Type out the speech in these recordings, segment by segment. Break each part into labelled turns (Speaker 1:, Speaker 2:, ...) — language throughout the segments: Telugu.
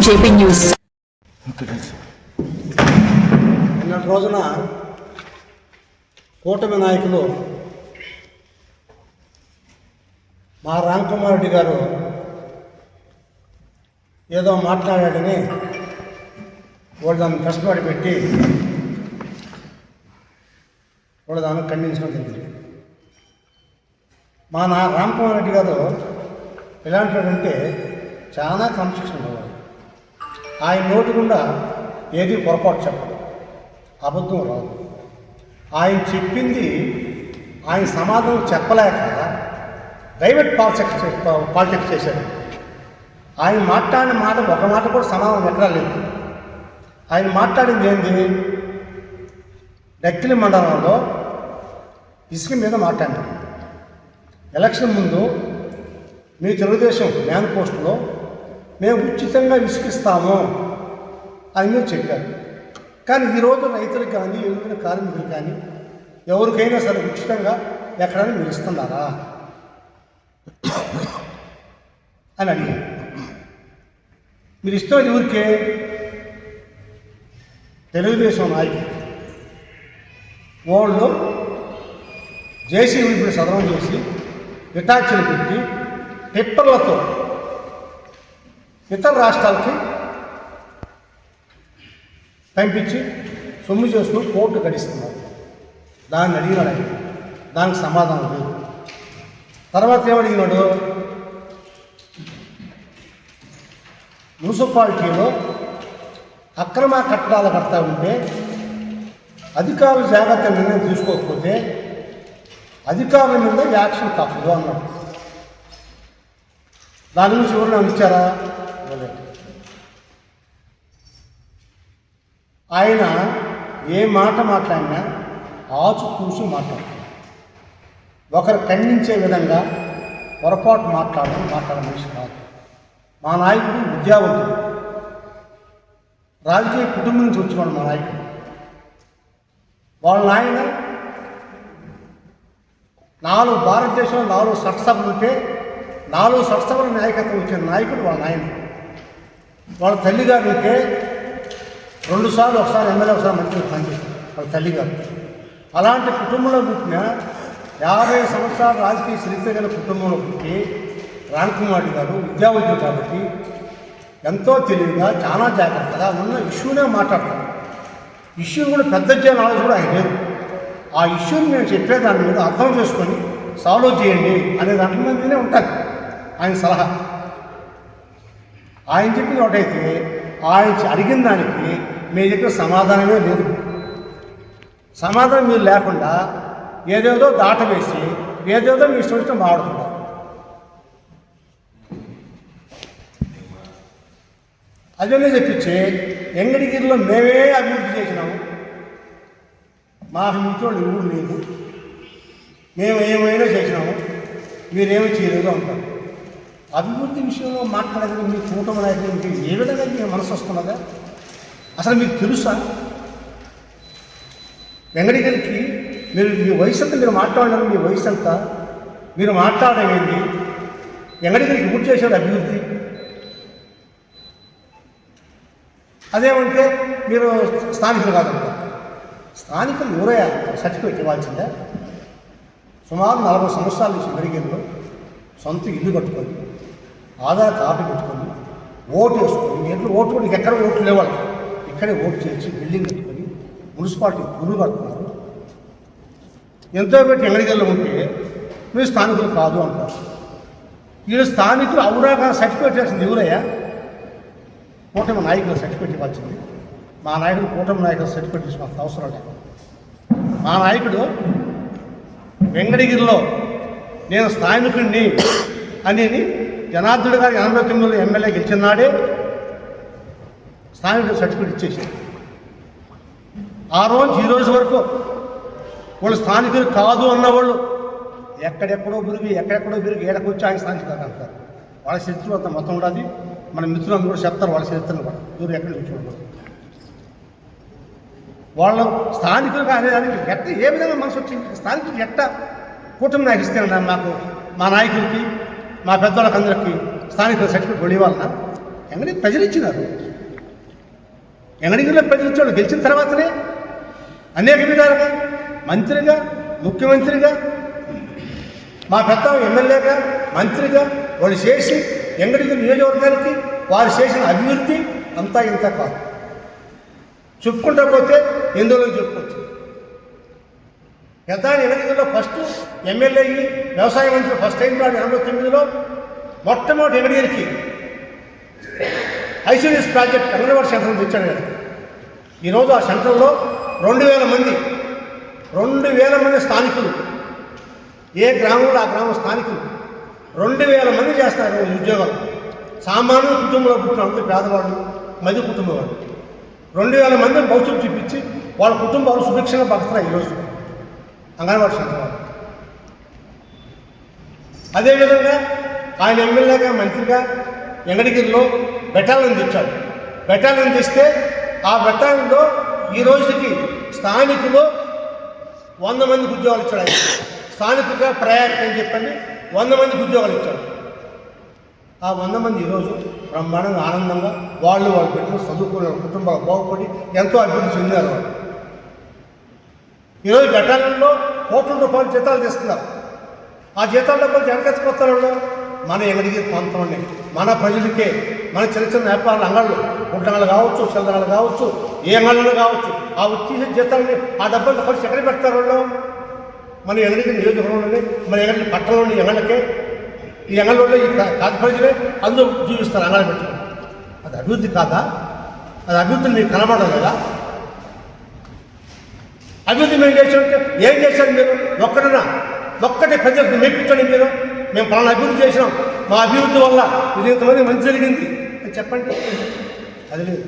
Speaker 1: JP news.
Speaker 2: నిన్నటి రోజున కూటమి నాయకులు మా రామకుమార్ రెడ్డి గారు ఏదో మాట్లాడాడని వాళ్ళు దాన్ని కష్టపడి పెట్టి వాళ్ళు దాన్ని ఖండించడం జరిగింది. మా రామకుమార్ రెడ్డి గారు ఎలాంటి వాడంటే చాలా క్రమశిక్షణ ఉన్నవాడు. ఆయన నోటి గుండా ఏది పొరపాటు చెప్పడు, అబద్ధం రాదు. ఆయన చెప్పింది ఆయన సమాధానం చెప్పలేక ప్రైవేట్ పాలిటిక్స్ చేశాడు. ఆయన మాట్లాడిన మాట ఒక మాట కూడా సమాధానం ఎక్కడా లేదు. ఆయన మాట్లాడింది ఏంది, డక్కిలి మండలంలో ఇసుక మీద మాట్లాడారు. ఎలక్షన్ ముందు మీ తెలుగుదేశం మేనిఫెస్టోలో మేము ఉచితంగా ఇసుకిస్తాము అని మీరు చెప్పారు. కానీ ఈరోజు రైతులకు కానీ ఎవరైనా కార్మికులు కానీ ఎవరికైనా సరే ఉచితంగా ఎక్కడైనా మీరు ఇస్తున్నారా అని అడిగారు. మీరు ఇష్టం ఎవరికే? తెలుగుదేశం నాయకులు వాళ్ళు జేసీబీ సదనం చేసి విటాక్షలు పెట్టి టిప్పర్లతో ఇతర రాష్ట్రాలకి పంపించి సొమ్ము చేసుకుని కోర్టు గడిస్తున్నారు. దాన్ని అడిగినాడు ఆయన, దానికి సమాధానం లేదు. తర్వాత ఏమడిగినాడు, మున్సిపాలిటీలో అక్రమ కట్టడాలు కడతా ఉంటే అధికారులు జాగ్రత్త నిర్ణయం తీసుకోకపోతే అధికారుల మీద యాక్షన్ తప్పదు అన్నాడు. దాని గురించి ఎవరు నన్ను ఇచ్చారా? ఆయన ఏ మాట మాట్లాడినా ఆచు చూసి మాట్లాడతాడు. ఒకరు ఖండించే విధంగా పొరపాటు మాట్లాడే మనిషి కాదు. మా నాయకుడు విద్యావంతుడు, రాజకీయ కుటుంబం నుంచి వచ్చినాడు మా నాయకుడు. వాళ్ళ నాయన 4 భారతదేశంలో 4 చట్టసభలు ఉంటే 4 చట్టసభల నాయకత్వం ఇచ్చిన నాయకుడు వాళ్ళ నాయన. వాళ్ళ తల్లిగారు ఉంటే 2 సార్లు, ఒకసారి ఎమ్మెల్యే, ఒకసారి మంత్రి పనిచేస్తారు వాళ్ళ తల్లిగారు. అలాంటి కుటుంబంలో పుట్టిన 50 సంవత్సరాల రాజకీయ చరిత్ర గల కుటుంబంలో పుట్టి రామకుమార్ గారు విద్యావంతులు కాబట్టి ఎంతో తెలివిగా చాలా జాగ్రత్తగా ఉన్న ఇష్యూనే మాట్లాడతారు. ఇష్యూ కూడా పెద్ద నాలెడ్జ్ కూడా ఆయన లేదు. ఆ ఇష్యూని మేము చెప్పేదాని మీద అర్థం చేసుకొని సాల్వ్ చేయండి అనే దాంట్లో మీదనే ఉంటుంది ఆయన సలహా. ఆయన చెప్పిన ఒకటైతే ఆయన అడిగిన దానికి మీ దగ్గర సమాధానమే లేదు. సమాధానం మీరు లేకుండా ఏదేదో దాటవేసి ఏదేదో మీ ఇష్టం వచ్చిన మాట్లాడుతున్నారు. అదే చెప్పించి వెంకటగిరిలో మేమే అభివృద్ధి చేసినాము, మాకు మిత్రులు ఊరు లేదు, మేము ఏమైనా చేసినాము, మీరేమీ చేయలేదు అంటారు. అభివృద్ధి విషయంలో మాట్లాడేది మీ కూటమి నాయకులకి ఏ విధంగా మీ మనసు వస్తున్నదా? అసలు మీకు తెలుసా? వెంకటగిరికి మీరు మీ వయసు అంతా మీరు మాట్లాడలేదు. మీ వయసు అంతా మీరు మాట్లాడేది వెంకటగిరికి గుర్తు చేశాడు అభివృద్ధి. అదేమంటే మీరు స్థానికులు కాదంటారు. స్థానికులు ఎవరయ్యా సర్టిఫికేట్ ఇవ్వాల్సిందే? సుమారు 40 సంవత్సరాల నుంచి వెంకటగిరిలో సొంత ఇల్లు కట్టుకొని ఆధార్ కార్డు పెట్టుకొని ఓటు వేసుకొని, ఎట్లు ఓటు కూడా ఎక్కడ ఓట్లు లేవాలి, ఇక్కడే ఓటు చేసి బిల్డింగ్ కట్టుకొని మున్సిపాలిటీ గురువు కడుతున్నారు. ఎంతో పెట్టి వెంకటగిరిలో ఉంటే మీరు స్థానికులు కాదు అంటారు. వీళ్ళు స్థానికులు అవునా సర్టిఫికేట్ చేసింది ఎవరయ్యా? కూటమి నాయకులు సర్టిఫికేట్ ఇవ్వాల్సింది. మా నాయకుడు కూటమి నాయకులు సర్టిఫికేట్ ఇచ్చిన అవసరం లేదు. మా నాయకుడు వెంకటగిరిలో నేను స్థానికుడిని అనేది జనార్దనుడు గారు 89లో ఎమ్మెల్యే గెలిచిన నాడే స్థానికుడు సర్టిఫికేట్ ఇచ్చేసాడు. ఆ రోజు ఈ రోజు వరకు వాళ్ళు స్థానికులు కాదు అన్నవాళ్ళు ఎక్కడెక్కడో బిరిగి ఏడకొచ్చి ఆయన స్థానికులు కాదు అంటారు. వాళ్ళ చరిత్రలో అంత మొత్తం ఉండదు. మన మిత్రులందరూ కూడా చెప్తారు వాళ్ళ చరిత్రను కూడా, దూరం ఎక్కడ చూడకూడదు. వాళ్ళు స్థానికులుగా అనేదానికి ఎట్ట ఏ విధంగా మనసు వచ్చింది? స్థానికులు ఎట్ట కూటమి నాకు ఇస్తేనన్నా మాకు మా నాయకులకి మా పెద్దవాళ్ళకి అందరికీ స్థానికుల సర్టిఫికేట్ ఇవ్వాలన్నా? ఎంగడికి ప్రజలు ఇచ్చినారు. ఎంగడిగిరిలో ప్రజలు ఇచ్చాడు. గెలిచిన తర్వాతనే అనేక విధాలుగా మంత్రిగా, ముఖ్యమంత్రిగా, మా పెద్ద ఎమ్మెల్యేగా, మంత్రిగా వాళ్ళు చేసి ఎంగడిగిరి నియోజకవర్గానికి వారు చేసిన అభివృద్ధి అంతా ఇంత కాదు. చెప్పుకుంటా పోతే ఎందులో చెప్పుకోవచ్చు. పెద్ద ఎంగడిగిరిలో ఫస్ట్ ఎమ్మెల్యే అయ్యి వ్యవసాయ మంత్రి ఫస్ట్ టైం 89లో మొట్టమొదటి ఎంగడిగిరికి ఐసీడీఎస్ ప్రాజెక్ట్ అంగన్వాడీ సెంటర్ తెచ్చాడు కదా. ఈరోజు ఆ సెంటర్లో 2000 మంది స్థానికులు, ఏ గ్రామంలో ఆ గ్రామ స్థానికులు 2000 మంది చేస్తారు ఉద్యోగాలు. సామాన్య కుటుంబంలో పుట్టిన పేదవాళ్ళు, మధ్య కుటుంబం వాళ్ళు 2000 మంది భవిష్యత్తు చూపించి వాళ్ళ కుటుంబాలు సుభిక్షంగా బతుకుతాయి ఈరోజు అంగన్వాడీ సెంటర్ వాళ్ళు. అదేవిధంగా ఆయన ఎమ్మెల్యేగా, మంత్రిగా ఎంగడిగిరిలో బెటాలియన్ తెచ్చాడు. బెటాలియన్ తెస్తే ఆ బెటాలియన్లో ఈ రోజుకి స్థానికులు 100 మందికి ఉద్యోగాలు ఇచ్చాడు. ఆయన స్థానికుగా ప్రయాణం అని చెప్పండి 100 మందికి ఉద్యోగాలు ఇచ్చాడు. ఆ 100 మంది ఈరోజు బ్రహ్మాండంగా ఆనందంగా వాళ్ళు పెట్టిన చదువుకున్న కుటుంబాలు బాగుపడి ఎంతో అభివృద్ధి చెందారు. వాళ్ళు ఈరోజు బెటాలియన్లో కోట్ల రూపాయలు జీతాలు తెస్తున్నారు. ఆ జీతాల డబ్బులు వెనకెత్తుకొస్తారు. మన ఎంగడిగిరి ప్రాంతంలోనే మన ప్రజలకే, మన చిన్న చిన్న వ్యాపారాలు, అంగళ్ళు, గుడ్డంగలు కావచ్చు, చిల్లరలు కావచ్చు, ఏ అంగళ్ళు కావచ్చు, ఆ వచ్చేసే జీతాలని ఆ డబ్బులతో ఖర్చు ఎక్కడ పెడతారు వాళ్ళు? మన ఎంగడిగిరి నియోజకవర్గంలోనే, మన ఎంగడిగిరి పట్టణంలోని ఎంగళ్ళకే, ఈ ఎంగళ్ళలో ఈ కాదు ప్రజలే అందరూ జీవిస్తారు అంగళ్ళు పెట్టుకుని. అది అభివృద్ధి కాదా? అది అభివృద్ధిని మీకు కనబడడం లేదా? అభివృద్ధి మేము చేసామంటే ఏం చేశారు మీరు? ఒక్కటే ప్రజలకు మెప్పించండి. మీరు మేము పలానా అభివృద్ధి చేసినాం, మా అభివృద్ధి వల్ల ఇది ఇంతమంది మంచి జరిగింది అని చెప్పండి. అది లేదు.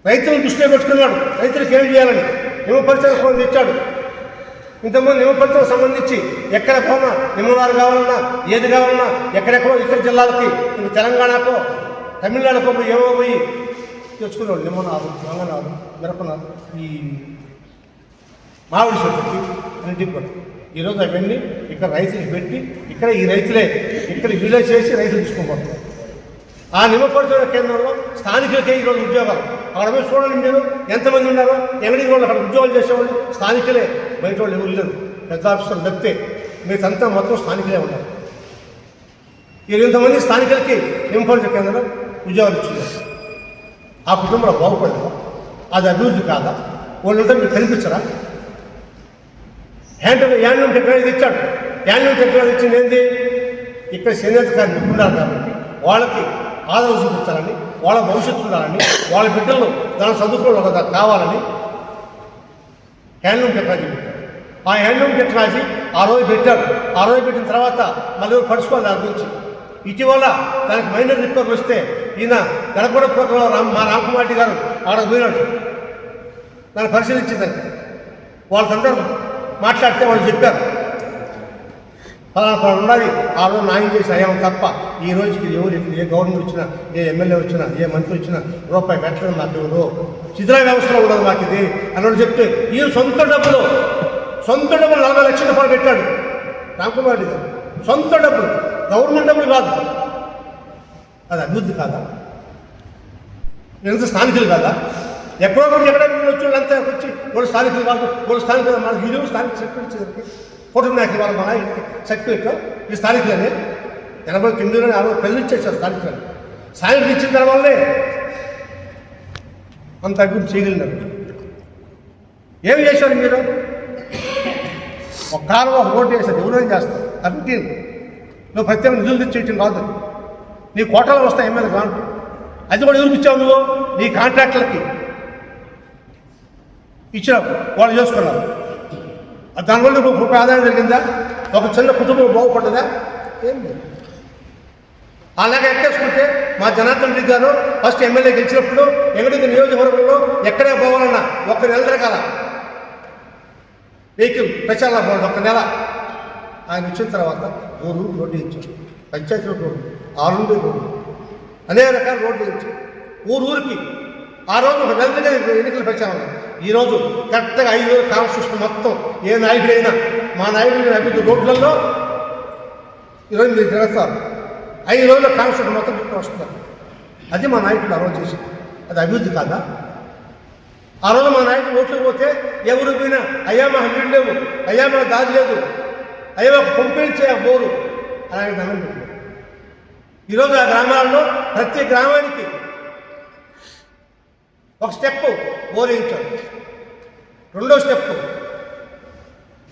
Speaker 2: రైతులను దృష్టిలో పెట్టుకున్నాడు. రైతులకు ఏం చేయాలని నిమ్మపరిచయం తెచ్చాడు. ఇంతకుముందు నిమ్మపరిచయం సంబంధించి ఎక్కడ పోనా నిమ్మవారు కావాలన్నా, ఏది కావాలన్నా ఎక్కడెక్కడో ఇతర జిల్లాలకి, తెలంగాణకో తమిళనాడుకో ఏమో పోయి తెచ్చుకున్నాడు. నిమ్మనారు, వంగనారు, మిరపనారు, ఈ మామిడి చెట్టుకి అన్నింటికి కూడా. ఈరోజు అవన్నీ ఇక్కడ రైతులకు పెట్టి ఇక్కడ ఈ రైతులే ఇక్కడ విలేజ్ చేసి రైతులు తీసుకోబోతున్నారు. ఆ నిమ్మపరిచయ కేంద్రంలో స్థానికులకే ఈరోజు ఉద్యోగాలు. అక్కడ పోయి చూడండి మీరు ఎంతమంది ఉన్నారో. ఎంగడిగిరి వాళ్ళు అక్కడ ఉద్యోగాలు చేసేవాళ్ళు స్థానికులే, బయట వాళ్ళు ఎవరు లేరు. పెద్ద ఆఫీసర్లు తప్పితే మీరంతా మొత్తం స్థానికులే ఉన్నారు. ఇంతమంది స్థానికులకి నిమ్మపరిచయ కేంద్రంలో ఉద్యోగాలు ఇచ్చింది. ఆ కుటుంబంలో బాగుపడదు. అది అభివృద్ధి కాదా? వాళ్ళంతా మీకు కనిపించరా? హ్యాండ్లూమ్ టెక్నాలజీ ఇచ్చాడు. హ్యాండ్లూమ్ టెక్నాలజీ ఇచ్చింది ఏంటి? ఇక్కడ చేనేత కార్మికులు ఉన్నారు కాబట్టి వాళ్ళకి ఆదరణ చూపించాలని, వాళ్ళ భవిష్యత్తు ఉండాలని, వాళ్ళ బిడ్డలు దాని చదువుకోవడం కావాలని హ్యాండ్లూమ్ టెక్నాలజీ పెట్టాడు. ఆ హ్యాండ్లూమ్ టెక్నాలజీ ఆ రోజు పెట్టాడు. ఆ రోజు పెట్టిన తర్వాత మళ్ళీ పడుచుకోవాలి దాని గురించి. ఇటీవల దానికి మైనర్ రిపేర్లు వస్తే ఈయన గడపడ ప్రోగ్రాంలో మా రామకుమార్ గారు అక్కడికి పోయినాడు. దాన్ని పరిశీలించిందంటే వాళ్ళందరూ మాట్లాడితే వాళ్ళు చెప్పారు ఫలానా ఉండాలి. ఆ రోజు న్యాయం చేసి అయ్యాము తప్ప ఈ రోజుకి ఎవరు ఏ గవర్నమెంట్ వచ్చినా, ఏ ఎమ్మెల్యే వచ్చినా, ఏ మంత్రి వచ్చినా రూపాయి పెట్టడం మాకు ఎవరు శిథిల వ్యవస్థలో ఉండదు మాకు ఇది అన్నోడు చెప్తే ఈ సొంత డబ్బులు 40 లక్షల రూపాయలు పెట్టాడు రామకుమార్ గారు. సొంత డబ్బులు, గవర్నమెంట్ డబ్బులు కాదు. అది అభివృద్ధి కాదా? ఎంత స్థానికులు కాదా? ఎక్కడో ఎక్కడ వచ్చి వాళ్ళంతా వచ్చి వాళ్ళు స్థానికులు కాదు, వాళ్ళు స్థానికులు మన వీళ్ళు స్థానిక సర్టిఫికేట్ ఇచ్చేదానికి ఫోటో నాయకులు వాళ్ళ మన సర్టిఫికేట్ ఈ స్థానికులని 89లో 60 పెళ్ళి ఇచ్చేసారు స్థానికులని. స్థానికులు ఇచ్చిన తర్వాతనే అంత అభివృద్ధి చేయగలిగినారు. ఏమి చేశారు మీరు? ఒక కారు ఒక రోడ్డు వేసారు. ఎవరేం చేస్తారు? అభివృద్ధి నువ్వు ప్రత్యేక నిధులు తెచ్చేయటం కాదు. నీ కోటాలు వస్తాయి ఎమ్మెల్యే కాంట్రాక్ట్. అది కూడా ఎవరికి ఇచ్చావు నువ్వు? నీ కాంట్రాక్టులకి ఇచ్చినావు, వాళ్ళు చేసుకున్నారు. దానివల్ల నువ్వు రూపాయి ఆదాయం జరిగిందా? ఒక చిన్న కుటుంబం బాగుపడ్డదా? ఏం లేదు. అలాగే ఎక్కేసుకుంటే మా జనార్దన్ రెడ్డి గారు ఫస్ట్ ఎమ్మెల్యే గెలిచినప్పుడు ఎంగడిగిరి నియోజకవర్గంలో ఎక్కడే పోవాలన్నా 1 నెల తిరగాల వెహికల్ ప్రచారంలో పోవాలి. 1 నెల ఆయన వచ్చిన తర్వాత ఊరు రోడ్డు ఇచ్చారు. పంచాయతీ రోడ్డు, ఆరుండి రోడ్డు, అనేక రకాల రోడ్లు ఇచ్చారు ఊరికి. ఆ రోజు 1 నెలగా ఎన్నికల ప్రచారం. ఈరోజు కరెక్ట్గా 5 రోజులు కాన్స్టిట్యూషన్ మొత్తం ఏ నాయకుడైనా మా నాయకుడి అభివృద్ధి రోడ్లలో ఈరోజు మీరు తిరుగుతారు. 5 రోజుల్లో కాన్స్టిట్యూషన్ మొత్తం వస్తున్నారు. అది మా నాయకుడు ఆ రోజు చేసి, అది అభివృద్ధి కాదా? ఆ రోజు మా నాయకుడు ఓట్లు పోతే ఎవరు పోయినా అయ్యా మాకు నీళ్ళు లేవు, అయ్యా మాకు దారి లేదు, అయ్యా మాకు పంపించే బోరు అలాగే దండం పెట్టారు. ఈరోజు ఆ గ్రామాల్లో ప్రతి గ్రామానికి ఒక స్టెప్ బోర్ వేయించాడు, రెండో స్టెప్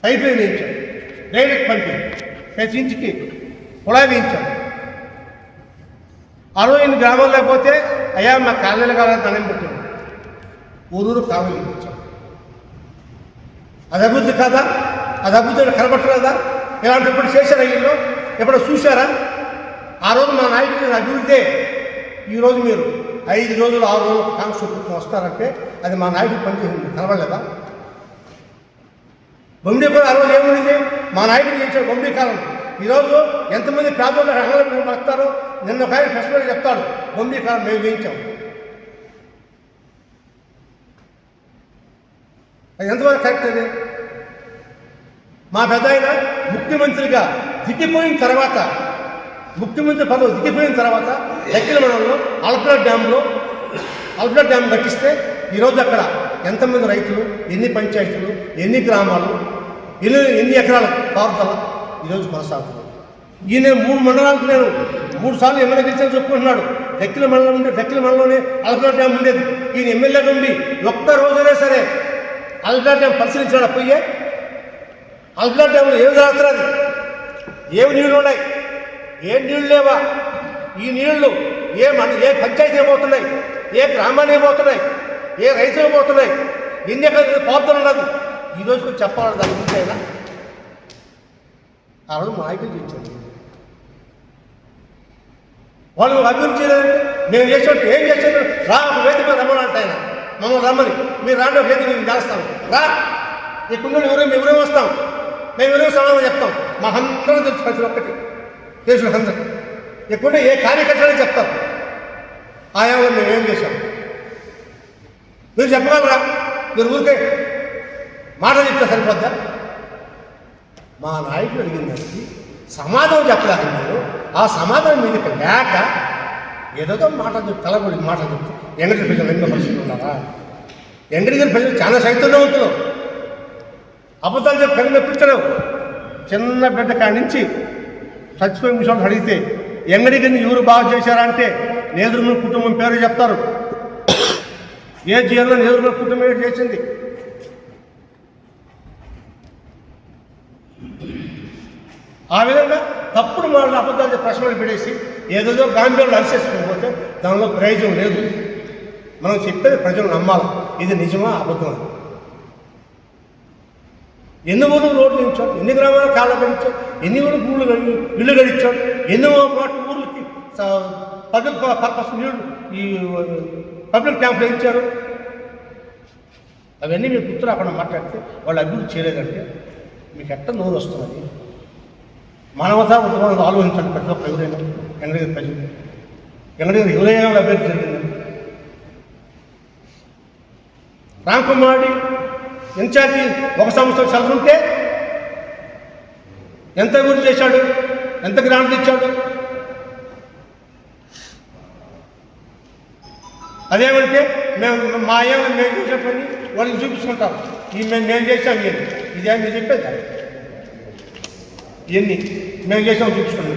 Speaker 2: పైప్ లైన్ వేయించాడు, డైరెక్ట్ పంపింగ్ ప్రతి ఇంటికి కుళాయి వేయించాడు. ఆ రోజు ఇన్ని గ్రామాలు లేకపోతే అయ్యా మా కాలనీలు కాలని దండం పెట్టాడు, ఊరూరు కాలనీ ఇచ్చాడు. అది అభివృద్ధి కాదా? అది అభివృద్ధి కనబట్టలేదా? ఇలాంటి ఎప్పుడు చేశారా? వీళ్ళు ఎప్పుడు చూశారా? ఆ రోజు మా నాయకుడు అభివృద్ధి. ఈరోజు మీరు 5 రోజులు 6 రోజులు కాంగ్రెస్ ప్రభుత్వం వస్తారంటే అది మా నాయకుడు పనిచేసింది, కనబడలేదా? బొమ్మిడి కూడా ఆ రోజు ఏమైంది? మా నాయకుడు చేశాడు బొమ్మిడి కాలం. ఈరోజు ఎంతమంది పేదోళ్ళు రంగంలో వస్తారో నిన్న ఒక ఆయన ప్రశ్నలు చెప్తాడు, బొమ్మిడి కాలం మేము వేయించాం. అది ఎంతవరకు కరెక్ట్? అది మా పెద్ద ఆయన ముఖ్యమంత్రిగా దిగిపోయిన తర్వాత, ముఖ్యమంత్రి పదవి దిగిపోయిన తర్వాత దక్షిణ మండలంలో అల్పనా డ్యామ్ కట్టిస్తే ఈరోజు అక్కడ ఎంతమంది రైతులు, ఎన్ని పంచాయతీలు, ఎన్ని గ్రామాలు, ఎన్ని ఎకరాల పారుదల ఈరోజు కొనసాగుతుంది. ఈయన 3 మండలాలకు నేను 3 సార్లు ఎమ్మెల్యే గెలిచాను చెప్పుకుంటున్నాడు. దక్షిణ మండలంలోనే అల్పనా డ్యామ్ ఉండేది. ఈయన ఎమ్మెల్యేగా ఉండి ఒక్క రోజునే సరే అల్పనా డ్యామ్ పరిశీలించాడు. పోయే అల్పనా డ్యామ్లో ఏమి జరుగుతున్నది? ఏమి నీళ్లు ఉన్నాయి? ఏ నీళ్ళు లేవా? ఈ నీళ్లు ఏ పంచాయతీ పోతున్నాయి, ఏ గ్రామానికి పోతున్నాయి, ఏ రైతులు పోతున్నాయి, ఎన్ని ఎక్కడ పారుదల ఉన్నది ఈరోజు చెప్పాలి. దాని గురించి అయినా ఆ రోజు మా నాయకులు చేయించారు. వాళ్ళు అభివృద్ధి చేయలేదంటే మేము చేసేట్టు ఏం చేసేది? రా ఒక వేదిక మీద రమ్మనంటే ఆయన మమ్మల్ని రమ్మని, మీరు రాండి ఒక వేదిక మేము చేస్తాం, రా ఇక్కడ ఎవరేం వస్తాం, మేము ఎవరేం సమాధానం చెప్తాం. మాకందరూ తెలుసు ప్రతి ఒక్కటి దేశంలో అందరూ ఎక్కడ ఏ కార్యకర్తనే చెప్తాం ఆయాలో మేమేం చేశాం. మీరు చెప్పగలరా? మీరు ఊరికే మాట చెప్తే సరిపోద్దా? మా నాయకుడు అడిగిన దానికి సమాధానం చెప్పలేకపోయారు. ఆ సమాధానం మీద లేక ఏదో మాట చెప్తే తలబడి మాట చెప్తే ఎంగడి ప్రజలు ఎన్నో పరిస్థితులు ఉన్నారా? ఎంగడి ప్రజలు చాలా చైతన్యవంతులు. అబద్ధాలు చెప్పి కళ్ళు మెప్పించలేవు. చిన్న బిడ్డ కాడి నుంచి చచ్చిపోయి ముసలి అడిగితే ఎంగడికి ఎవరు బాగా చేశారంటే నేదురుమల కుటుంబం పేరు చెప్తారు. ఏ జీవనంలో నేదురుమల కుటుంబం ఏంటి చేసింది? ఆ విధంగా తప్పుడు మాటలు అబద్ధాలు ప్రశ్నలు పెడేసి ఏదేదో గాంభీర్యంలో అరిసేసుకోకపోతే దానిలో ప్రయోజనం లేదు. మనం చెప్పేది ప్రజలు నమ్మాలి, ఇది నిజమా అబద్ధమా. ఎన్ని ఊళ్ళు రోడ్లు ఇచ్చాడు, ఎన్ని గ్రామాల కాళ్ళ గడిచాడు, ఎన్ని ఊళ్ళు ఇల్లు గడిచాడు, ఎన్నో ఊళ్ళకి పబ్లిక్ పర్పస్ నీళ్ళు ఈ పబ్లిక్ ట్యాంకులు ఇచ్చారు. అవన్నీ మీరు గుర్తు రాకుండా మాట్లాడితే వాళ్ళు అభివృద్ధి చేయలేదంటే మీకు ఎట్ట నోరు వస్తున్నది? మానవతా ఉద్యమాలను ఆలోచించండి ప్రతి ఒక్క ఎవరైనా. ఎంగడిగిరి ప్రజలు ఎంగడిగిరి ఎవరైనా అభ్యర్థి జరిగిందని రామ్కుమార్ ఇన్ఛార్జి 1 సంవత్సరం చదువుతుంటే ఎంత అభివృద్ధి చేశాడు, ఎంత గ్రాంట్లు ఇచ్చాడు? అదేమంటే మేము చేసే పని వాళ్ళకి చూపించుకుంటాం. మేము చేసాం ఇదే మీరు చెప్పేది. ఇవన్నీ మేము చేసాం చూపించుకోండి.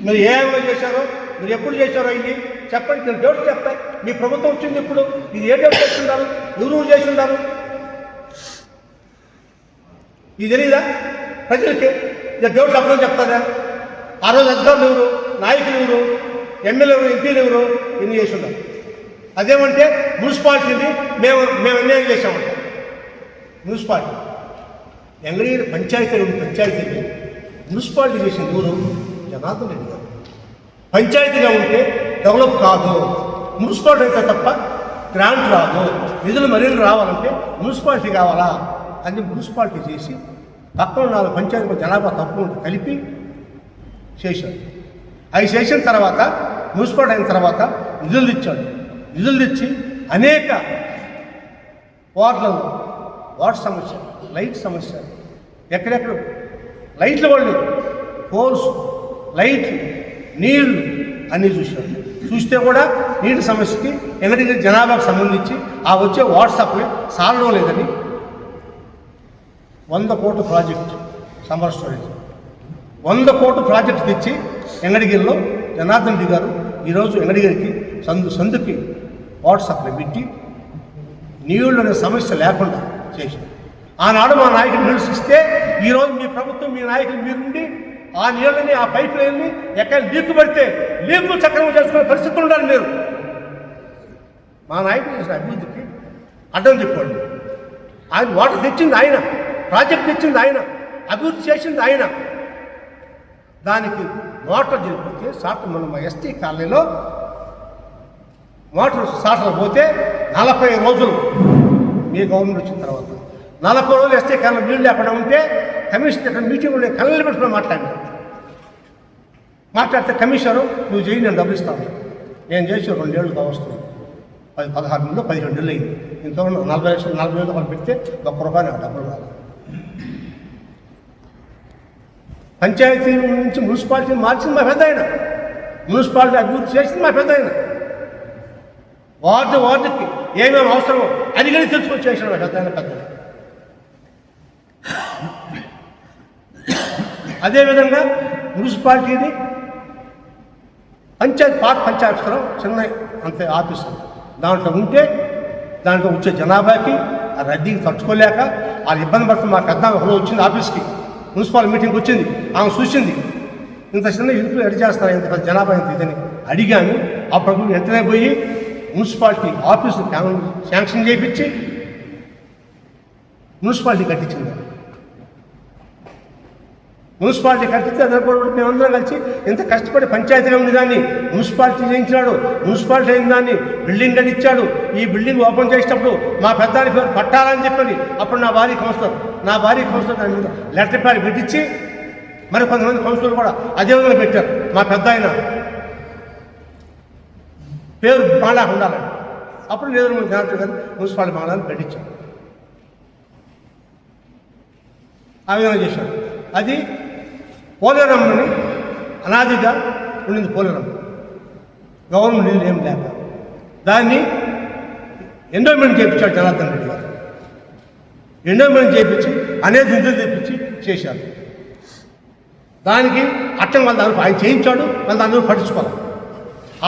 Speaker 2: మీరు ఏ ఏమైనా చేశారో, మీరు ఎప్పుడు చేశారో ఇవి చెప్పండి. నేను డౌట్ చెప్తాయి. మీ ప్రభుత్వం వచ్చింది ఇప్పుడు, ఇది ఏ డౌట్ చేస్తున్నారు, ఎవరు చేసి ఉన్నారు ఇది తెలీదా ప్రజలకి? ఇది డౌట్ అప్పుడు చెప్తారా? ఆ రోజు అధికారులు ఎవరు, నాయకులు ఎవరు, ఎమ్మెల్యే ఎవరు, ఎంపీలు ఎవరు, ఎన్ని చేసి ఉన్నారు? అదేమంటే మున్సిపాలిటీని మేము అన్యాయం చేసామంట. మున్సిపాలిటీ ఎంగడిగిరి పంచాయతీని మున్సిపాలిటీ చేసిన ఊరు జనార్దన్ రెడ్డి గారు. పంచాయతీగా ఉంటే డెవలప్ కాదు, మున్సిపాలిటీ అయితే తప్ప గ్రాంట్ రాదు, నిధులు మరీలు రావాలంటే మున్సిపాలిటీ కావాలా అని మున్సిపాలిటీ చేసి పక్కన 4 పంచాయతీ జనాభా తక్కువ కలిపి చేశాడు. అవి చేసిన తర్వాత మున్సిపాలిటీ అయిన తర్వాత నిధులు తెచ్చాడు. నిధులు తెచ్చి అనేక వార్డులలో వాటర్ సమస్య, లైట్ సమస్య, ఎక్కడెక్కడ లైట్లు వాళ్ళు, పోల్స్, లైట్లు, నీళ్లు అన్నీ చూశాడు. చూస్తే కూడా నీటి సమస్యకి వెంకటగిరి జనాభాకు సంబంధించి ఆ వచ్చే వాట్సాప్ని సాలడం లేదని 100 కోట్ల ప్రాజెక్ట్ సమ్మర్ స్టోరేజ్ 100 కోట్ల ప్రాజెక్ట్ తెచ్చి వెంకటగిరిలో జనార్దన్ రెడ్డి గారు ఈరోజు వెంకటగిరికి సందుకి వాట్సాప్లో పెట్టి నీళ్ళు అనే సమస్య లేకుండా చేసి ఆనాడు మా నాయకులు నీళ్ళు ఇస్తే ఈరోజు మీ ప్రభుత్వం మీ నాయకులు మీరుండి ఆ నీళ్ళని ఆ పైప్ లైన్ని ఎక్కడ లీకు పడితే లీకులు చక్రం చేసుకునే పరిస్థితులు ఉండాలి మీరు. మా నాయకులు చేసిన అభివృద్ధికి అడ్డం చెప్పండి. ఆయన వాటర్ తెచ్చింది ఆయన, ప్రాజెక్ట్ తెచ్చింది ఆయన, అభివృద్ధి చేసింది ఆయన. దానికి మోటార్ జరిగిపోతే మన ఎస్టీ కాలనీలో మోటార్ సాటలు పోతే 40 రోజులు మీ గవర్నమెంట్ వచ్చిన తర్వాత 40 రోజులు ఎస్టీ కాలనీ నీళ్ళు లేకుండా ఉంటే కమిషన్ ఇక్కడ మీటింగ్ ఉండే కళ్ళని పెట్టుకుని మాట్లాడితే కమిషనరు నువ్వు చేయి నేను డబ్బులు ఇస్తాను. నేను చేసి 2 ఏళ్ళు కావస్తున్నాను. 16 నెలలు 12 నెలలు అయింది. ఇంతవరకు 40 లక్షలు 40 వేలు వాళ్ళు పెడితే ₹1 నాకు డబ్బులు రాదు. పంచాయతీ నుంచి మున్సిపాలిటీ మార్చింది మా పెద్ద ఆయన, మున్సిపాలిటీ అభివృద్ధి చేసింది మా పెద్ద ఆయన. వార్డుకి ఏమేమి అవసరమో అడిగని తెలుసుకొని చేసిన మా పెద్ద ఆయన. అదేవిధంగా మున్సిపాలిటీని పాత పంచాయతీలో చిన్న అంతే ఆఫీసు దాంట్లో ఉంటే దాంట్లో వచ్చే జనాభాకి ఆ రద్దీకి తట్టుకోలేక వాళ్ళు ఇబ్బంది పడుతుంది. మా పెద్ద ఒకరోజు వచ్చింది ఆఫీస్కి, మున్సిపల్ మీటింగ్కి వచ్చింది. ఆమె చూసింది ఇంత చిన్న ఇరుకులు ఎడి చేస్తారు, ఇంత పెద్ద జనాభా ఇంత ఇదని అడిగాను. అప్పుడు వెంటనే పోయి మున్సిపాలిటీ ఆఫీసు శాంక్షన్ చేయించి మున్సిపాలిటీ కట్టించింది. మున్సిపాలిటీ కట్టిస్తే అదొకటి మేమందరం కలిసి ఇంత కష్టపడి పంచాయతీగా ఉంది దాన్ని మున్సిపాలిటీ చేయించినాడు. మున్సిపాలిటీ అయిన దాన్ని బిల్డింగ్ కట్టించాడు. ఈ బిల్డింగ్ ఓపెన్ చేసేటప్పుడు మా పెద్దాని పేరు పట్టాలని చెప్పని అప్పుడు నా భార్య కౌన్సిలర్ దాని మీద లెటర్ ప్యాడ్ పెట్టించి మరి కొంతమంది కౌన్సిలర్ కూడా అదే విధంగా పెట్టారు. మా పెద్ద ఆయన పేరు బాగా ఉండాలని అప్పుడు లేదు జనార్దన్ గారు మున్సిపాలిటీ బాగాలని పెట్టించారు. ఆ విధంగా చేశారు. అది పోలేరమ్మని అనాదిగా ఉండింది. పోలేరమ్మ గవర్నమెంట్ నీళ్ళు ఏం లేక దాన్ని ఎండోమెంట్ చేయించాడు జనార్దన్ రెడ్డి గారు. ఎండోమెంట్ చేయించి అనేక నిధులు తెప్పించి చేశారు. దానికి అట్టం వాళ్ళ దానికి ఆయన చేయించాడు, వాళ్ళ దాని పట్టించుకోవాలి.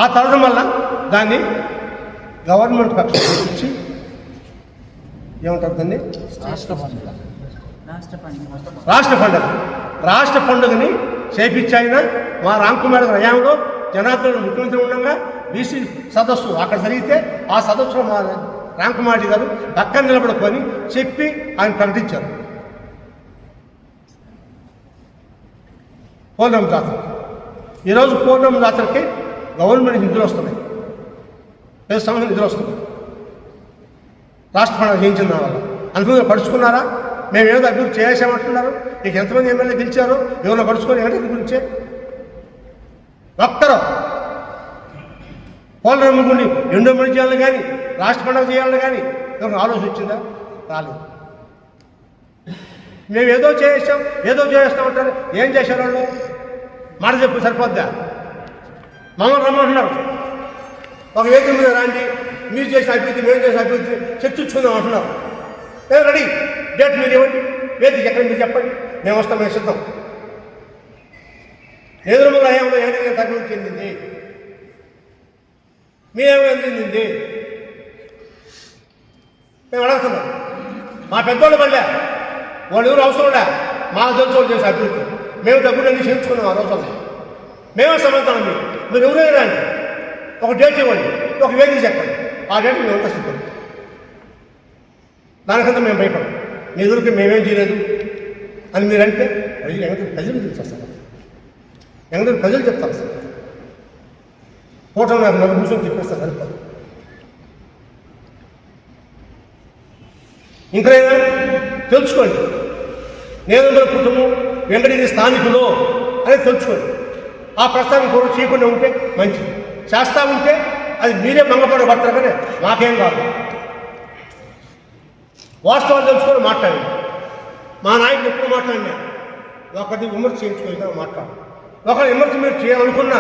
Speaker 2: ఆ తర్వాత వల్ల దాన్ని గవర్నమెంట్ పక్షం చేయించి ఏమంటారు దాన్ని రాష్ట్ర పండుగని చేపించాయన మా రామ్కుమార్ హయాంలో జనార్దన్ ముఖ్యమంత్రి ఉండగా బీసీ సదస్సు అక్కడ జరిగితే ఆ సదస్సులో మా రామ్కుమార్ గారు పక్కన నిలబడుకొని చెప్పి ఆయన ప్రకటించారు. పూర్ణం జాతర ఈరోజు పూర్ణం జాతరకి గవర్నమెంట్ నిధులు వస్తున్నాయి, 5 సంవత్సరాలు నిధులు వస్తున్నాయి. రాష్ట్ర పండుగ చేయించిన వల్ల అందులో పడుచుకున్నారా? మేము ఏదో అభివృద్ధి చేసామంటున్నారు. నీకు ఎంతమంది ఎమ్మెల్యే గెలిచారో ఎవరో పడుచుకొని ఎవరి గురించే ఒక్కరో పోలవరం గుండి ఎండోమెంట్ చేయాలని కానీ రాష్ట్ర పండుగ చేయాలని కానీ ఎవరు ఆలోచన వచ్చిందా? రాలేదు. మేము ఏదో చేస్తామంటారు. ఏం చేశారు వాళ్ళు? మాట చెప్పు సరిపోద్దా? మమ్మల్ని రమ్మంటున్నారు. ఒక వేదిక మీద రాండి, మీరు చేసిన అభివృద్ధి మేము చేసిన అభివృద్ధి చర్చించుకుందాం అంటున్నారు. మేము రెడీ, డేట్ మీరు ఇవ్వండి, వేదిక ఎక్కడ మీరు చెప్పండి, మేము వస్తాం, మేము సిద్ధం. ఎదురుమల హయాంలో ఏదైనా అభివృద్ధి చెందింది, మీరేమో చెందింది మేము అడుగుతున్నాం. మా పెద్దోళ్ళు పడలే, వాళ్ళు ఎవరు అవసరంలే, మాకు తెలుసు వాళ్ళు చేసే అభివృద్ధి. మేము డబ్బులన్నీ చేయించుకున్నాం ఆ రోజుల్లో. మేమే సమాధానం మీరు ఎవరైనా రండి, ఒక డేట్ ఇవ్వండి, ఒక వేదిక చెప్పండి, ఆ డేట్ మేము ఎంత సిద్ధం. దానికంతా మేము భయపడం. మీ ఎదురుకి మేమేం చేయలేదు అని మీరంటే ప్రజలు తెలుస్తారు. ఎంగంటే ప్రజలు చెప్తారు సార్. ఫోటో నాకు కూర్చొని చెప్పేస్తారు సరిపోదు. ఇంకైనా తెలుసుకోండి, నేనందరూ కుటుంబం వెంకటగిరి స్థానికులు అనేది తెలుసుకోండి. ఆ ప్రస్తావన కూడా చేయకుండా ఉంటే మంచిది. చేస్తా ఉంటే అది మీరే మంగపడబడతారు, కానీ మాకేం కాదు. వాస్తవాలు తెలుసుకొని మాట్లాడండి. మా నాయకులు ఎప్పుడు మాట్లాడినా ఒకటి విమర్శ చేయించుకోగా మాట్లాడు. ఒకరు విమర్శ మీరు చేయాలనుకున్నా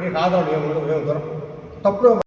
Speaker 2: మీకు ఆధారాలు ఏముండవు, ఏమి దొరకవు. తప్పుడు